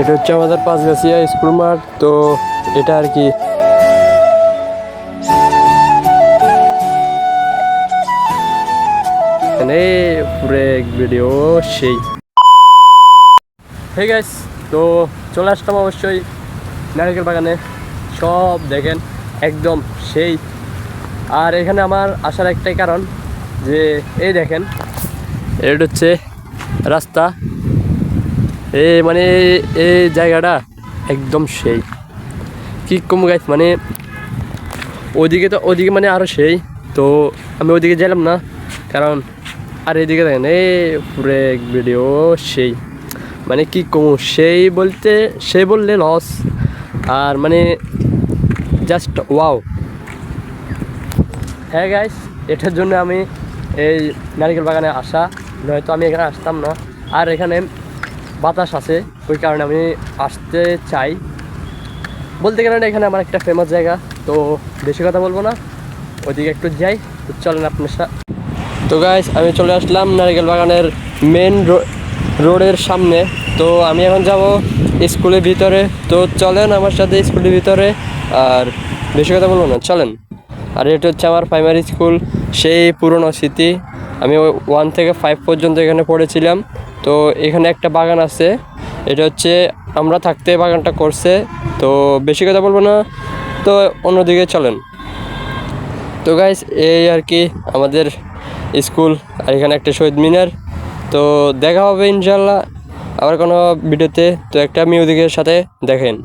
এটা হচ্ছে আমাদের পাঁচগাছিয়া স্কুল মাঠ। তো এটা আর কি পুরো ভিডিও সেই। হে গাইস, তো চলে আসলাম অবশ্যই নারকেল বাগানে। সব দেখেন একদম সেই। আর এখানে আমার আসার একটাই কারণ যে এই দেখেন এটা হচ্ছে রাস্তা। মানে এই জায়গাটা একদম সেই। কি কম গাইস, মানে ওদিকে মানে আরও সেই। তো আমি ওদিকে গেলাম না, কারণ আর এদিকে দেখেন এই পুরো ভিডিও সেই। মানে কি কম সেই বলতে, সেই বললে লস। আর মানে জাস্ট ওয়াও। হ্যাঁ গাইস, এটার জন্য আমি এই নারকেল বাগানে আসা, নয়তো আমি এখানে আসতাম না। আর এখানে বাতাস আছে, ওই কারণে আমি আসতে চাই। বলতে গেলে এখানে আমার একটা ফেমাস জায়গা। তো বেশি কথা বলবো না, ওইদিকে একটু যাই। তো চলেন আপনার সাথে। তো গাইস, আমি চলে আসলাম নারকেল বাগানের মেন রোডের সামনে। তো আমি এখন যাব স্কুলের ভিতরে। তো চলেন আমার সাথে স্কুলের ভিতরে। আর বেশি কথা বলবো না, চলেন। আর এটা হচ্ছে আমার প্রাইমারি স্কুল, সেই পুরনো স্মৃতি। আমি 1 থেকে 5 পর্যন্ত এখানে পড়েছিলাম। তো এখানে একটা বাগান আছে, এটা হচ্ছে আমরা থাকতে বাগানটা করছে। তো বেশি কথা বলবো না, তো অন্যদিকে চলেন। তো গাইস, এই আর কি আমাদের স্কুল। আর এখানে একটা শহীদ মিনার। তো দেখা হবে ইনশাল্লাহ আবার কোনো ভিডিওতে। তো একটা মিউজিকের সাথে দেখেন।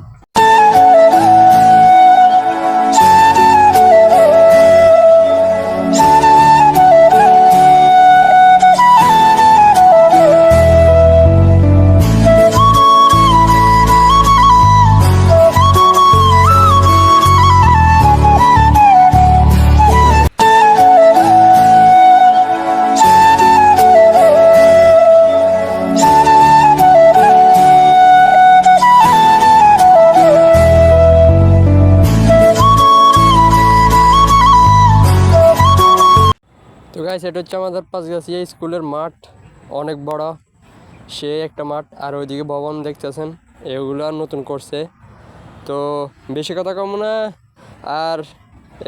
তো গাইস, এটা হচ্ছে আমাদের পাঁচগাছিয়া স্কুলের মাঠ। অনেক বড় সে একটা মাঠ। আর ওইদিকে ভবন দেখতেছেন, এগুলো নতুন করছে। তো বেশি কথা কম না। আর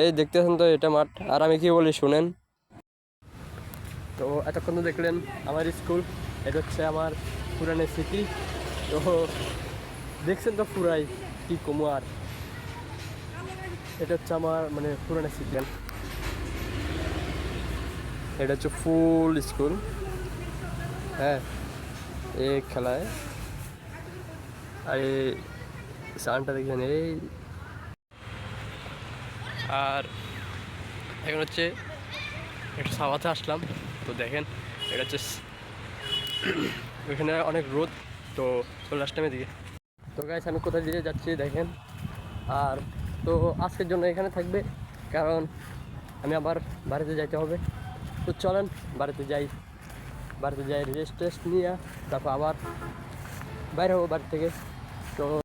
এই দেখতেছেন তো এটা মাঠ। আর আমি কি বলি শুনেন। তো এতক্ষণ তো দেখলেন আমার স্কুল। এটা হচ্ছে আমার পুরানো স্মৃতি। তো দেখছেন তো পুরাই কি কমু। আর এটা হচ্ছে আমার মানে পুরানো স্মৃতি। এটা হচ্ছে ফুল স্কুল। হ্যাঁ, এই খেলায় আর এই সানটা দেখছেন এই। আর এখন হচ্ছে একটু সাওয়াতে আসলাম। তো দেখেন এটা হচ্ছে ওইখানে অনেক রোদ। তো চলে আসলাম এদিকে। তো গাইস, আমি কোথায় দিকে যাচ্ছি দেখেন। আর তো আজকের জন্য এখানে থাকবে, কারণ আমি আবার বাড়িতে যাইতে হবে। তো চলেন বাড়িতে যাই। বাড়িতে যাই রেস্ট টেস্ট নিয়ে, তারপর আবার বাইরে হবো বাড়ি থেকে। তো